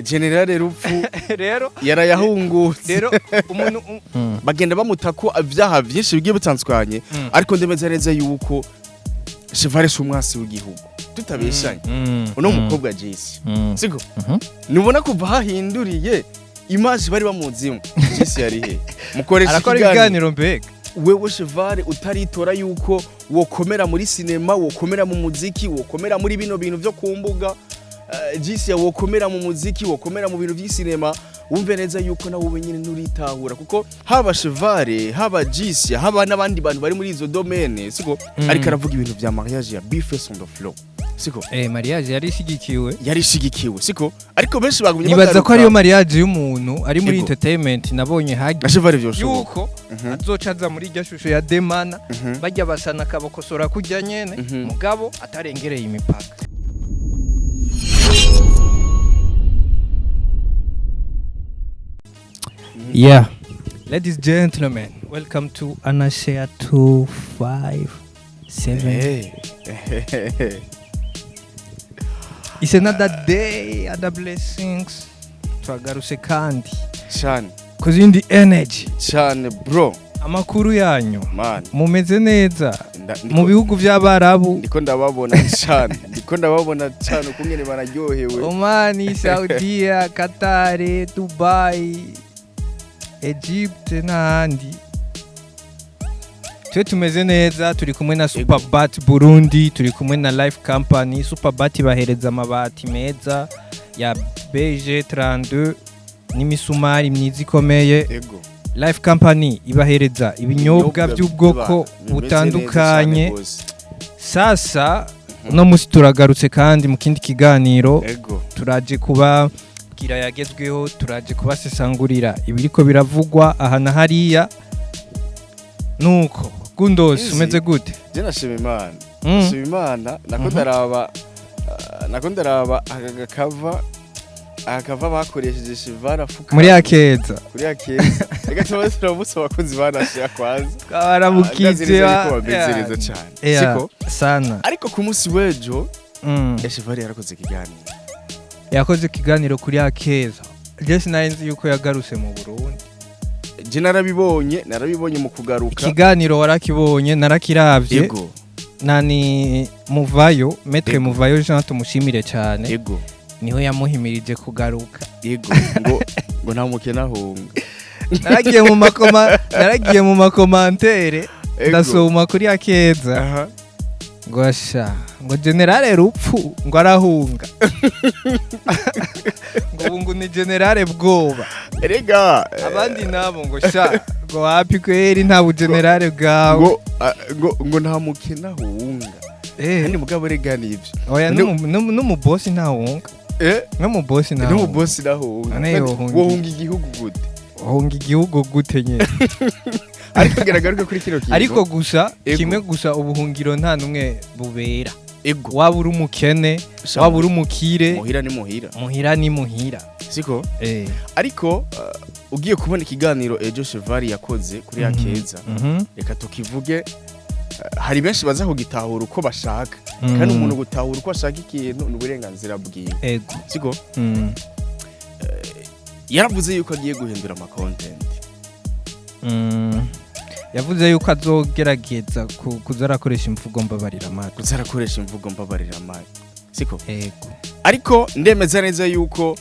generale rupfu rero yarayahungutse rero umuntu bagenda bamutako ivyaha vyinshi bigiye bitandukanye ariko ndemeza neza yuko Chevare umwasi w'igihugu tutabeshanye uno mukobwa Jesse siko nubona kuva hahinduriye image bari bamuzimwe Jesse yari he mukoresha arakora ibiganiro mbega wewe Chevare utaritora yuko wokomera muri sinema wokomera mu muziki wokomera muri bino bintu byo kumbuga Jesse wokomera mu muziki wokomera mu bintu by'isinema wumve neza yuko nawe wenyine nuritahura kuko haba Chevare haba Jesse haba nabandi bantu bari muri izo domaine siko ariko aravuga ibintu vya mariage ya Bface on the floor siko mariage yari shigikiwe siko ariko benshi bagumye nibaza ko ariyo mariage y'umuntu ari muri entertainment nabonye hagi Chevare vyosho yuko azocaza muri iryo shusho ya Demana bajya basana kabokosora kujya nyene mugabo atarengereye imipaka. Yeah, ladies and gentlemen, welcome to Anashare 257. It's another day, other blessings. Twagaruse kandi. Cyane. Cause in the energy. Cyane bro. Amakuru yanyu. Man. Mumeze neza. Mu bihugu by'abarabu. Ndiko ndababona cyane. Ukungene bararyohewe. Oman, Saudi, Qatar, Dubai, Egypt n'ahandi. Twe tumeze neza turi kumwe na Superbat Burundi, turi kumwe na Life Company. Superbat bahereza amabati meza ya BG32 n'imisumari myiza ikomeye. Ego. Life Company ibahereza ibinyobwa by'ubwoko butandukanye. Sasa no musi turagarutse kandi mu kindi kiganiro. Ego. Turaje kuba gira yagezweho, turaje kubasesangurira ibiriko biravugwa aha na hariya. Nuko Gundos umeze gute? Je nashima Imana. Nashima Imana nako ndaraba akava bakoresheje Chevare afuka muri akeza. Kuri akeza. Reka tubasira ubuso bakunzi banashya kwanza. Barabukize babezereza cyane. Siko sana. Ariko ku munsi wejo Chevare yarakoze ikiganiro. Yakoze ikiganiro kuri akeza. Je sinarinzi yuko yagaruse mu Burundi. Je narabibonye mu kugaruka. Ikiganiro warakibonye narakiravye. Yego. Nani Muvayo, Maître Muvayo Jean tumushimire cyane. Yego. Niho yamuhimirije kugaruka. Yego. Ngo nta mukena hunga. Naragiye mu makomantere ndasoma kuri akeza. Ngo generale rupfu ngo arahunga. Ngo ni generale bwoba. Erega abandi nabo ngo ngo happy kweri nta bu generale bwawe. Ngo nta mukena hunga. Kandi mugabo rega nivyo. Oya no mu boss nta hunga. No mu boss nta. No mu boss nahunga. Wohunga igihugu gute? Wohunga igihugu gute nyene? Ariko geragaruka kuri kino kintu. Ariko gusa kimwe gusa ubuhungiro nta numwe bubera. Ego. Waba uri umukene, waba uri umukire. Muhira ni muhira. Muhira ni muhira. Siko? Ariko ugiye kubona ikiganiro ejo Chevare yakoze kuri akeza. Reka tukivuge hari benshi baza kugitahura uko bashaka. Kandi umuntu gutahura uko ashaka ikintu n'uburenganzira bwiwe. Ego. Siko? Yaravuze yuko agiye guhindura ama content. Yavuze yuko azogerageza kuzarakoresha imvugo mbabarira mari. Siko? Ego. Ariko ndemeza neza yuko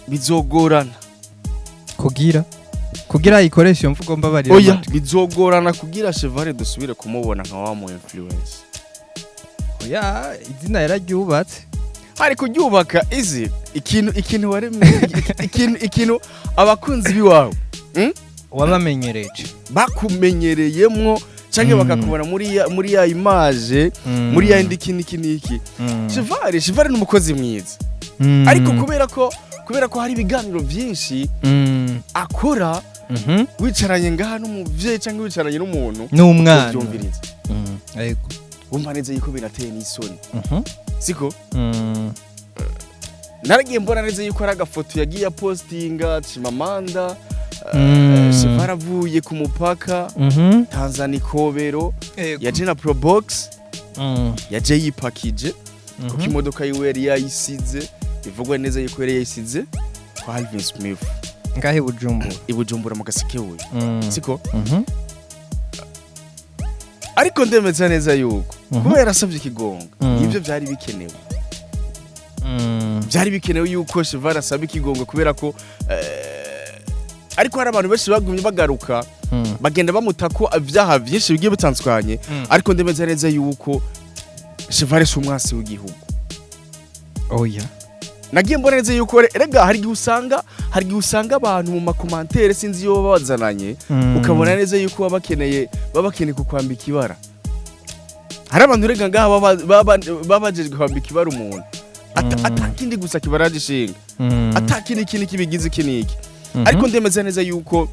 bizogorana kugira ikoresha imvugo mbabarira mari. Oya, bizogorana kugira Chevare dusubire kumubona nka wa mu influence. Oya, izina yararyubatse. Hari kuryubaka izi ikintu waremye ikintu abakunzi biwawe wabamenyereje bakumenyereyemwo canke bakakubona muri ya image muri ya indikiniki Chevare n'umukozi mwiza ariko kubera ko hari ibiganiro byinshi akora wicaranye ngaha n'umuvyeyi canke wicaranye n'umuntu n'umwana byumviriza yego wumva neza yuko binateye n'isoni siko naragiye mbona neza yuko ari agafoto yagiye postinga Chimamanda Chevare avuye ku mupaka Tanzania Kobero yaje na Probox yaje yipakije kuko imodoka yiwe yari yayisize bivugwa neza yuko yari yayisize kwa Alvin Smith ngahe Bujumbura ibujumbura mu Gasekebuye siko ariko ndemeza neza yuko kuba yarasavye ikigonga ivyo byari bikenewe byari bikenewe yuko Cheval asaba ikigonga kubera ko ariko hari abantu benshi bagumye bagaruka bagenda bamutako ivyaha byinshi bigiye bitandukanye ariko ndemeza neza yuko Cheval si umwasi w'igihugu oya nagiye mbona neza yuko erega hari gihe usanga abantu mu makomantere sinzi yo babazananye ukabona neza yuko babakeneye kukwambika ibara hari abantu rega ngaha babajejwe kwambika ibara umuntu atakindi gusa kibaraje shinga atakindi kintu kibigize kiniki ariko ndemeza neza yuko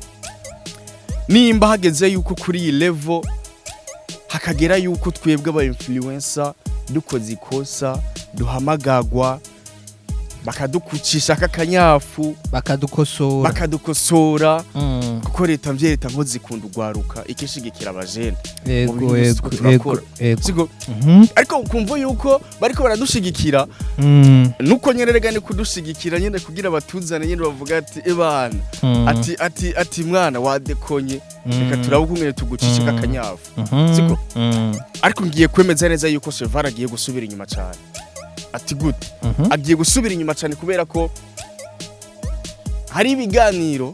nimba hageze yuko kuri iyi level hakagera yuko twebwe aba influencer dukoze ikosa duhamagagwa bakadukucisha kakanyafu bakadukosora kuko leta mvyereta nko zikunda ugwaruka ikishigikira abajene ego siko ariko kumva yuko bariko baradushigikira nuko nyererega ni kudushigikira nyende kugira batuzane nyende bavuga ati ebana ati mwana wadekonye reka turabukungene tugucishe kakanyafu siko ariko ngiye kwemeza neza yuko Cheval agiye gusubira inyuma cyane ati gute agiye gusubira inyuma cyane kubera ko hari ibiganiro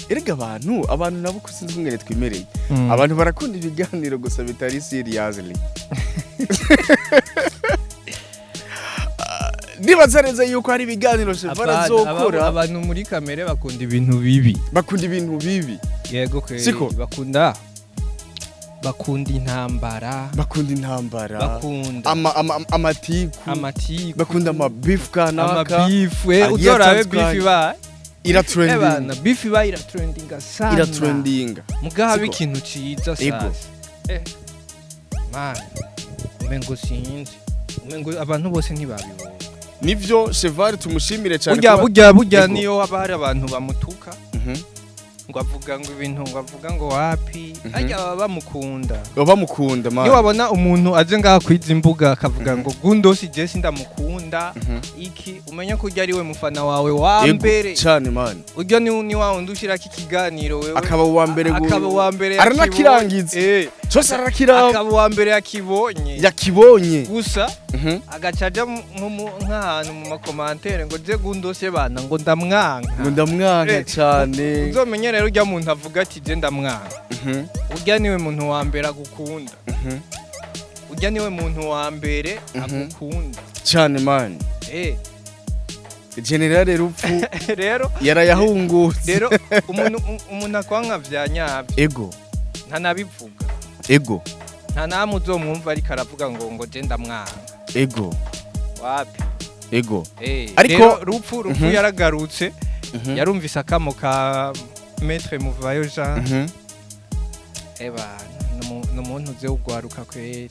erega abantu nabo kusinzi kungene twimereye abantu barakunda ibiganiro gusa bitari seriously nibaza neza yuko hari ibiganiro Cheval azokora abantu muri kamere bakunda ibintu bibi yego siko bakunda intambara amatiku bakunda amabeef kanaka uzorabe beef ba iratrendinga sana mugaha ikintu ciza sasa man umengo sinzi abantu bose ntibabibona nivyo Cheval tumushimire cyane burya niyo haba hari abantu bamutuka ngo avuga ngo ibintu ngo avuga ngo wapi ajya bamukunda man iyo wabona umuntu aje ngaha kwiza imbuga akavuga ngo Gundosi Jesse ndamukunda iki umenya ko ujya ari we mufana wawe wa mbere cyane man ujya ni wa undushira kikiganiro wewe akaba wa mbere aranakirangiza cyose arakira akaba wa mbere yakibonye gusa agacaja nk'ahantu mu makomantere ngo je Gundosi bana ngo ndamwanka cyane uzomenye rero ujya muntu avuga ati je ndamwanka ujya niwe muntu wa mbere agukunda ujya niwe muntu wa mbere agukunda cyane man General Rupfu rero yarayahungutse rero umuntu akwanka vyanyabyo ego ntanabivuga nta namwe uzomwumva ariko aravuga ngo je ndamwanka wapi ariko Rupfu yaragarutse yarumvise akamo ka Maître Muvayo Jean n'umuntu uze ugwaruka kweri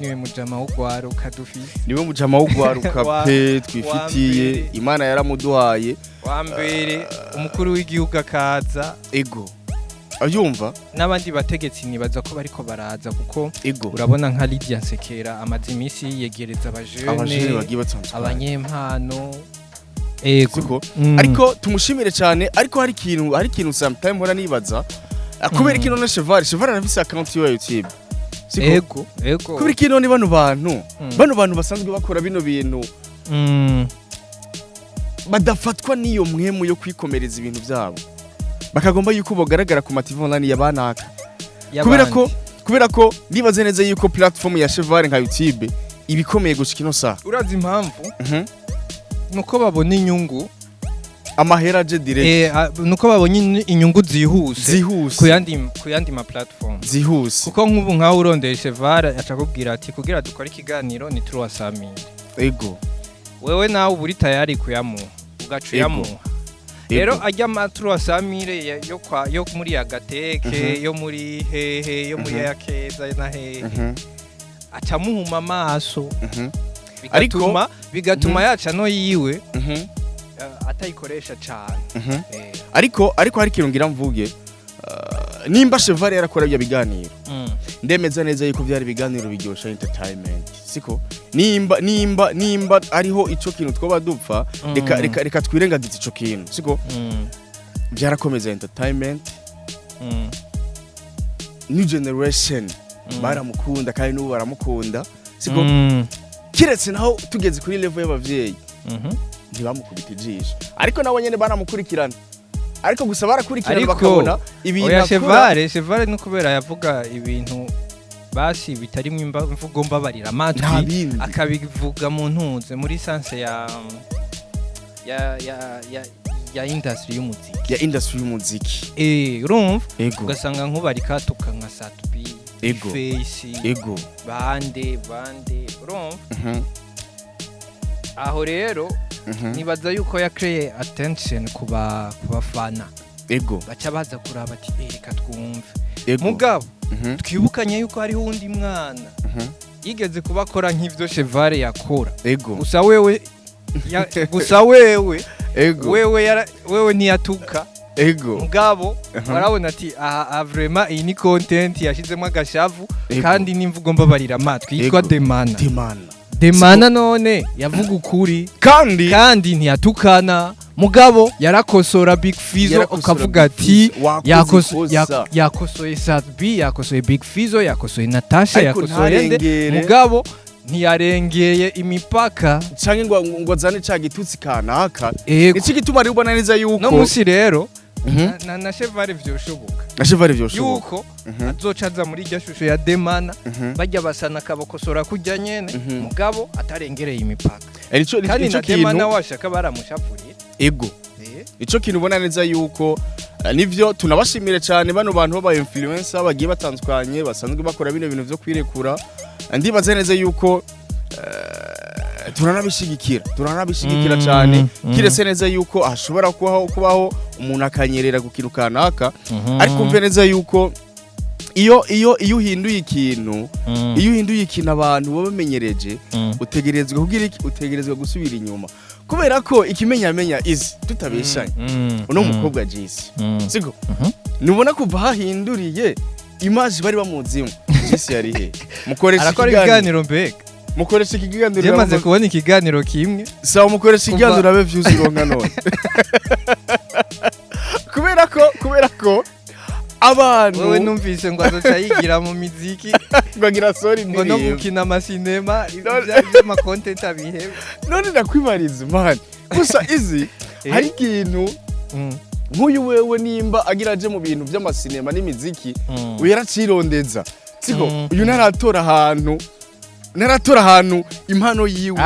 niwe mujama w'ugwaruka dufise niwe mujama w'ugwaruka pe twifitiye Imana yaramuduhaye wa mbere umukuru w'igihugu akaza abyumva n'abandi bategetsi nibaza ko bariko baraza kuko urabona nka Lydia Nsekera amaze imisi yegereza abajene bagiye batandukanye abanyempano ariko tumushimire cyane ariko hari ikintu sometime hora nibaza kubera kino na Cheval arafise account ya YouTube siko kubera kino ni bano bantu basanzwe bakora bino bintu badafatwa niyo mwemu yo kwikomereza ibintu byabo bakagomba yuko bogaragara ku TV online yabanaka kubera ko nibaze neza yuko platform ya Cheval nka YouTube ibikomeye gushika ino saa urazi impamvu nuko babona inyungu amahera je direct nuko babonye inyungu zihuse ku yandi ma platform zihuse kuko nk'ubu nkaho urondeye Cheval acakubwira ati kugira dukora ikiganiro ni 300,000 wewe nawe uburi tayari kuyamuha ugacuyamuha rero ajya ma 300,000 yo muri Agateke yo muri hehe yo muri Yakeza na hehe acamuhuma amaso bigatuma yaca no yiwe atayikoresha cyane ariko hari ikintu ngira mvuge nimba Cheval yarakora ibyo biganiro ndemeza neza yuko byari ibiganiro biryosha entertainment siko nimba ariho ico kintu twoba dupfa reka twirengagize ico kintu siko byarakomeza entertainment new generation baramukunda kandi n'ubu baramukunda siko kiretse naho tugeze kuri level y'abavyeyi ntibamukubita ijisho ariko nabo nyene banamukurikirana ariko gusa barakurikirana bakabona ibintu akora Chevare no kubera yavuga ibintu basi bitarimo imvugo mbabarira amatwi akabivuga mu ntunze muri sanse ya industry y'umuziki urumva ugasanga nk'ubari katuka nka Satbi Face bande urumva aho rero nibaza yuko ya create attention ku bafana baca baza kuraba ati reka twumve mugabo twibukanye yuko hariho undi mwana yigeze kubakora nk'ivyo Chevare yakora gusa wewe ntiyatuka mugabo barabona ati aha vraiment iyi ni content yashizemo agashavu kandi n'imvugo mbabarira amatwi yitwa Demana none yavuga ukuri kandi ntiyatukana mugabo yarakosora Big Fizzo ukavuga ati yakosoye Satbi yakosoye Big Fizzo yakosoye Natasha yakosoye nde mugabo ntiyarengeye imipaka canke ngo zane ca gitutsi kanaka iki gituma ari ubona neza yuko no musi rero na Chevare vyoshoboka yuko azoca aza muri iryo shusho ya Demana bajya basana kabokosora kujya nyene mugabo atarengereye imipaka kandi na Demana washaka baramushavurira ico kintu ubona neza yuko nivyo tunabashimire cyane bano bantu baba influencer bagiye batandukanye basanzwe bakora bino bintu vyo kwirekura ndibaza neza yuko turanabishigikira cyane kirese neza yuko hashobora kubaho umuntu akanyerera gukirukanaka ariko umve neza yuko iyo uhinduye ikintu abantu babamenyereje utegerezwa gusubira inyuma kubera ko ikimenyamenya izi tutabeshanye uno mukobwa Jisi siko nubona kuva hahinduriye image bari bamuzimo Jisi yari he mukoresha ikiganiro mbega mukoresha ikiganiro yamaze kubona ikiganiro kimwe sawa mukoresha ikiganiro abe views ironka none kubera ko abantu wewe numvise ngo azoca yigira mu muziki ngo agira sorry ngo no gukina amasinema ibya content abihebe none ndakwimariza man gusa izi hari ikintu nk'uyu wewe nimba agira aje mu bintu by'amasinema n'imiziki uyaracirondeza siko uyu naratora ahantu impano yiwe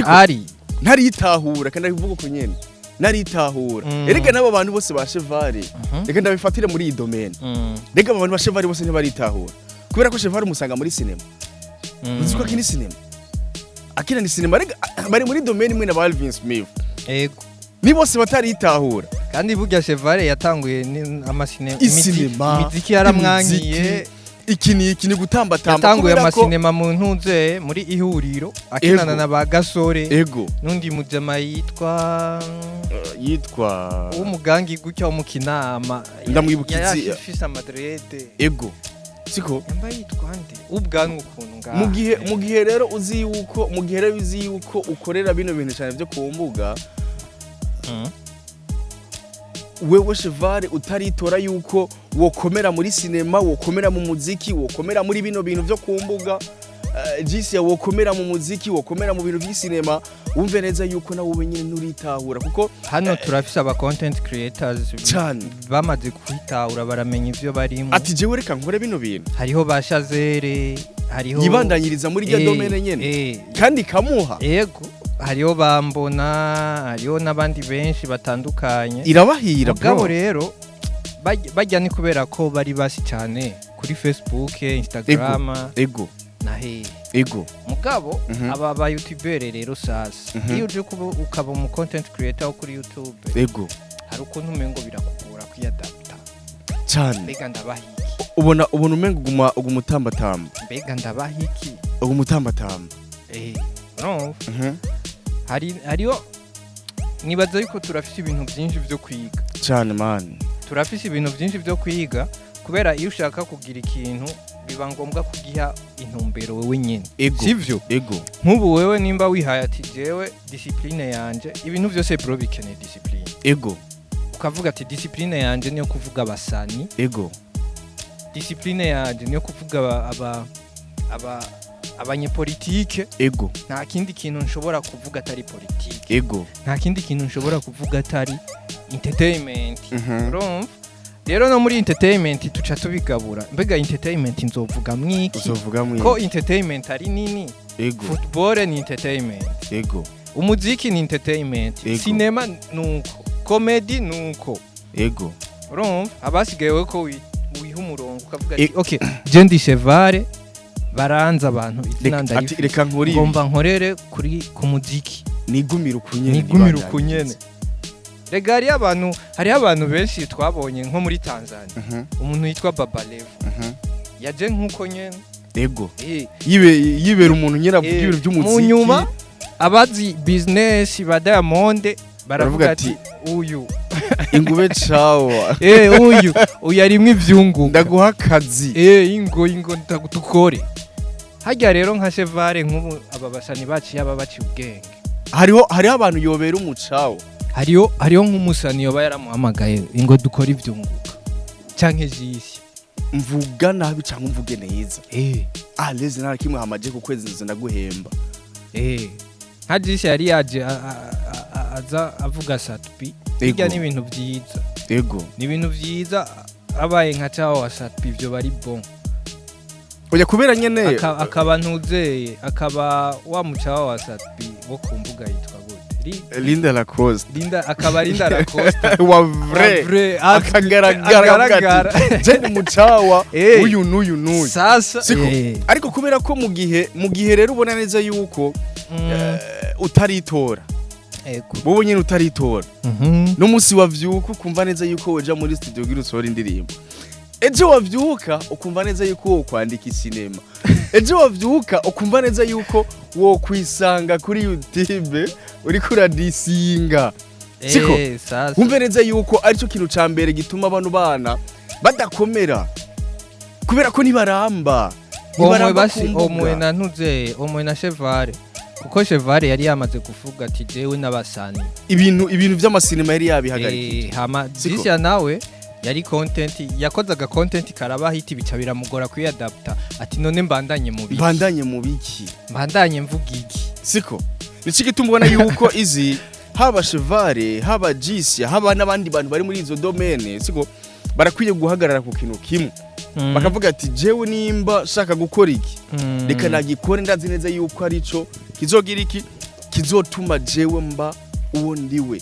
ari ntaritahura kandi avuga ko nyene naritahura erega nabo bantu bose ba Chevare reka ndabifatire muri iyi domaine rega abantu ba Chevare bose ntibaritahura kubera ko Chevare umusanga muri cinema uziko akini cinema akina ni cinema rega bari muri domaine imwe na Alvin Smith ni bose bataritahura kandi burya Chevare yatanguye amasinema imiziki yaramwangiye iki ni gutambatamba yatanguye amasinema mu ntunze muri ihuriro akinana na ba Gasore nundi mujama yitwa umugangi gutya wo mukinama ndamwibukizi yashifisa Madrid siko yamba yitwa nde ubwanwa ukuntu ngaha mu gihe rero uzi yuko ukorera bino bintu cyane byo ku mbuga wewe Chevare utaritora yuko wokomera muri sinema wokomera mu muziki wokomera muri bino bintu byo ku mbuga Jisi wokomera mu muziki wokomera mu bintu by'isinema wumve neza yuko nawe wenyine nuritahura kuko hano turafise aba content creators bamaze kwitahura baramenya ivyo barimo ati jewe reka nkore bino bintu hariho bashazere hariho yibandanyiriza muri rya domaine nyene kandi kamuha hariho bambona hariho n'abandi benshi batandukanye irabahira bro rero bajya ni kubera ko bari basi cyane kuri Facebook Instagram mugabo aba ba YouTuber rero sasa iyo uje ukaba mu content creator kuri YouTube hari ukuntu umengo birakugora kwiyadapta cyane mbega ndabahiki ubona umengo umutambatamba mbega ndabahiki umutambatamba no hariyo nibaza yuko turafise ibintu byinshi byo kwiga cyane man turafise ibintu byinshi byo kwiga kubera iyo ushaka kugira ikintu biba ngombwa kugiha intumbero wewe nyene Ego. sivyo ego nk'ubu wewe nimba wihaye ati jewe discipline yanje ibintu byose bro bikeneye discipline ego ukavuga ati discipline yanje niyo kuvuga abasani ego discipline yanje niyo kuvuga abanyepolitike ego nta kindi kintu nshobora kuvuga atari politike ego nta kindi kintu nshobora kuvuga atari entertainment Mhm. urumva rero no muri entertainment tuca tubigabura mbega entertainment nzovuga mwiki uzovuga mu ko entertainment ari nini ego football ni entertainment ego umuziki ni entertainment Ego. cinema nuko comedy nuko ego urumva abasigaye we ko wiha umurongo ukavuga ati E- okay je ndi chevare baranza abantu izina ati ndayifite reka nkuri ngomba nkorere kuri ku muziki nigumira ukunyene nigumira ukunyene rega hariho abantu benshi twabonye nko muri Tanzania umuntu yitwa Baba Levo yaje nk'uko nyene ego yibera umuntu nyene avuga ibintu by'umuziki mu nyuma abazi business ba Diamond baravuga ati uyu ingube cawa uyu arimwe ivyungu ndaguha akazi ingo ndagukore hajya rero nka Chevare nk'ubu aba basani baciye aba baci ubwenge hariho abantu yobera umucawo hariho nk'umusani yoba yaramuhamagaye ingo dukora ivyunguka canke jisi mvuga nabi cyangwa mvuge neza leze nta kimwe hamaje ku kwezi nzi ndaguhemba nka jisi yari yaje aza avuga Satbi bijya n'ibintu byiza ego ni ibintu byiza abaye nka cawo wa Satbi ivyo bari bon oya kubera nyene akaba ntuzeye akaba wa mucawo wa Satbi wo ku mbuga yitwa gute Linda Lacoste akaba Linda Lacoste wa vrai akagaragara je ni mucawa uyu n'uyu sasa ariko kubera ko mu gihe rero ubona neza yuko utaritora wowe nyine utaritora n'umunsi wavyuka ukumva neza yuko woja muri studio gira usohora indirimbo ejo wavyuka ukumva neza yuko wo kwandika sinema ejo wavyuka ukumva neza yuko wo kwisanga kuri YouTube uri kuradisinga siko kumva neza yuko aricyo kintu ca mbere gituma abantu bana badakomera kubera ko nibaramba omwe na ntuze omwe na Chevare kuko Chevare yari yamaze kuvuga ati jewe n'abasani ibintu by'amasinema yari yabihagarikije hama Jisia nawe yari content yakozaga content karaba hiti bica biramugora kuyadapta ati none mbandanye mu biki mbandanye mvuga iki siko nici gitumbona yuko izi haba Chevare haba Jisia haba n'abandi bantu bari muri izo domaine siko barakwiye guhagarara ku kintu kimwe bakavuga ati jewe nimba shaka gukora iki reka nagikore ndazi neza yuko arico kizogira iki kizotuma jewe mba uwo ndiwe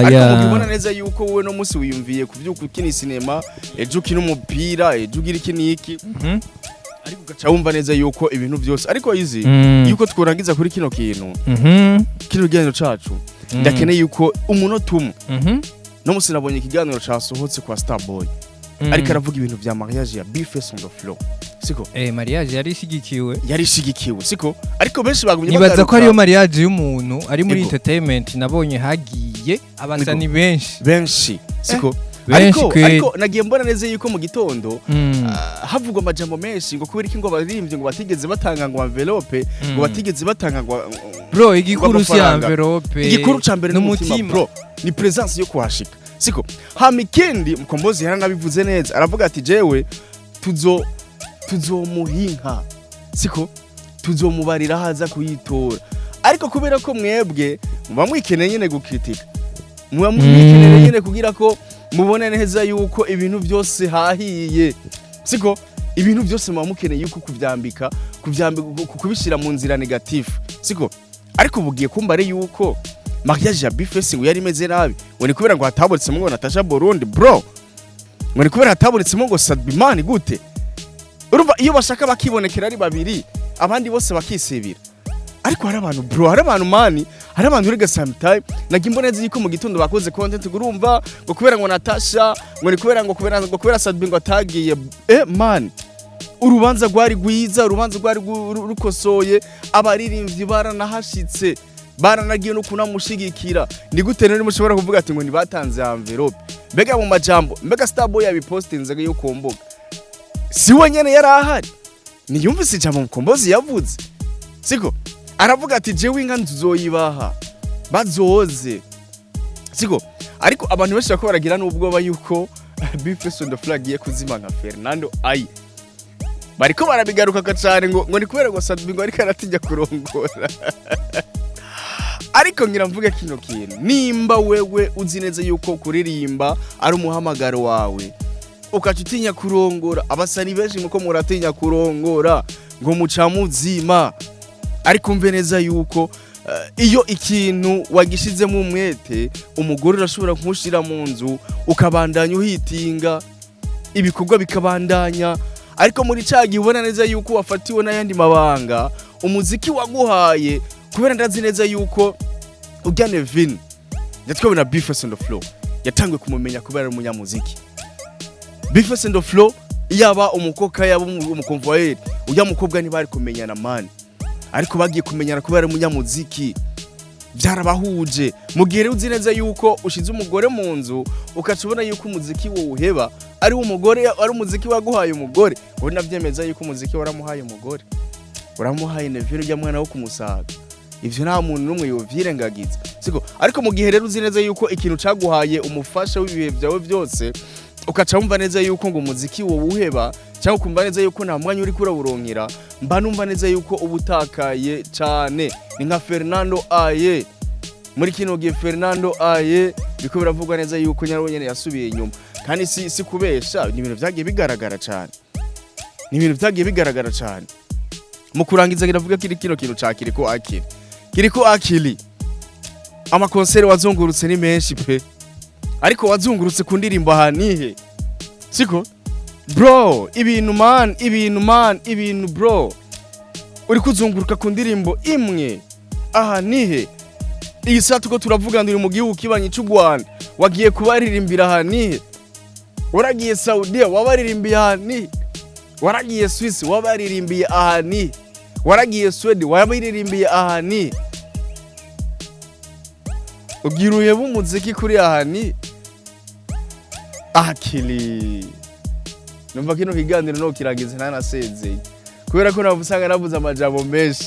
ariko mubibona neza yuko wowe no musi wiyumviye kuvyuka ukina sinema ejo ukina umupira ejo ugira iki niki ariko ugaca wumva neza yuko ibintu byose ariko izi yuko tworangiza kuri kino kintu kino kiganiro cacu ndakeneye yuko umunota umwe no musi nabonye ikiganiro casohotse kwa Starboy ariko aravuga ibintu vya mariage ya B-Face on the floor siko mariage yari shigikiwe siko ariko benshi bagumye nibaza ko ariyo mariage y'umuntu ari muri entertainment nabonye hagiye abasani benshi siko ariko nagiye mbona neza yuko mu gitondo havugwa amajambo menshi ngo kubera iki ngo baririmbye ngo batigeze batanga ngo envelope ngo batigeze batanga ngo bro igikuru si envelope igikuru ca mbere n'umutima bro ni presence yo kuhashika siko hamikendi mkombozi yaranabivuze neza aravuga ati jewe tuzomuhinka siko tuzomubarira haza kuyitora ariko kubera ko mwebwe muba mwikeneye nyene gukritika muba mwikeneye nyene kugira ko mubone neza yuko ibintu byose hahiye siko ibintu byose muba mukeneye yuko kuvyambika kubishira mu nzira negative siko ariko bugiye kumba ari yuko mariage ya B-Face ngo yari imeze nabi ngo ni kubera ngo hataburitsemo ngo Natasha Burundi bro ngo ni kubera hataburitsemo ngo Sadbimani gute urumva iyo bashaka bakibonekera ari babiri abandi bose bakisebira ariko hari abantu bro hari abantu mani hari abantu uri sometime nagimboneze yuko mu gitondo bakoze content urumva ngo kubera ngo Natasha ngo ni kubera ngo kubera Sadbi ngo atagiye man urubanza rwari gwiza urubanza rwari rukosoye abaririmbyi baranahashitse baranagiye no kunamushigikira ni gute rero mushobora kuvuga ati ngo nibatanze envelope mbega mu majambo mbega Starboy yabipostinze yo komboga si we nyene yari ahari niyumvise ijambo Mukombozi yavuze siko aravuga ati jewe inka nzoyibaha bazoze siko ariko abantu benshi bako baragira n'ubwoba yuko Bface on the flag ye kuzima nka Fernando Aye bariko barabigaruka cyane ngo ni kubera ngo Sadbi ngo ariko aratinya kurongora ariko ngira mvuge kino kintu nimba wewe uzi neza yuko kuririmba ari umuhamagaro wawe ukacutinya kurongora abasani benshi muko muratinya kurongora ngo muca muzima ariko mve neza yuko iyo ikintu wagishizemo umwete umugore urashobora kumushira mu nzu ukabandanya uhitinga ibikorwa bikabandanya ariko muri cagi ubona neza yuko wafatiwe n'ayandi mabanga umuziki waguhaye kubera ndazi neza yuko ujya Nevin yatwabona Bface on the floor yatangwe kumumenya kubera umunyamuziki Bface on the floor yaba umukoka yaba umukonvoyeri ujya mukobwa ntibari kumenyana man ariko bagiye kumenyana kubera umunyamuziki byarabahuje mugire uzi neza yuko ushize umugore mu nzu ukacubona yuko umuziki wo uheba ari umugore ari umuziki waguhaye umugore wowe navyemeza yuko umuziki waramuhaye umugore uramuhaye Nevin ujya mwana wo kumusaga ivyo nta muntu numwe yovyirengagiza siko ariko mu gihe rero uzi neza yuko ikintu caguhaye umufasha w'ibihe byawe byose ukaca wumva neza yuko ngo umuziki wo uheba cyangwa kumva neza yuko nta mwanya uri kuraburonkera mba numva neza yuko ubutakaye cyane ni nka Fernando Aye muri kino gihe Fernando Aye biko biravugwa neza yuko nyaro nyene yasubiye inyuma kandi si kubesha ni ibintu byagiye bigaragara cyane mu kurangiza kiravuga kino kintu ca kiriko akili amakonsere wazungurutse ni menshi pe ariko wazungurutse ku ndirimbo hanihe siko bro ibintu bro uri kuzunguruka ku ndirimbo imwe ahanihe iyi saa tuko turavuga ndiri mu gihugu kibanye cy'u Rwanda wagiye kubaririmbira ahanihe waragiye Saudiya wabaririmbiye ahanihe waragiye Swiss wabaririmbiye ahanihe waragiye Sweden wabaririmbiye ahanihe ugiruye bumuziki kuri ahanihe akili numva kino kiganiro no kirangiza ntanasezeye kubera ko nabusanga navuze amajambo menshi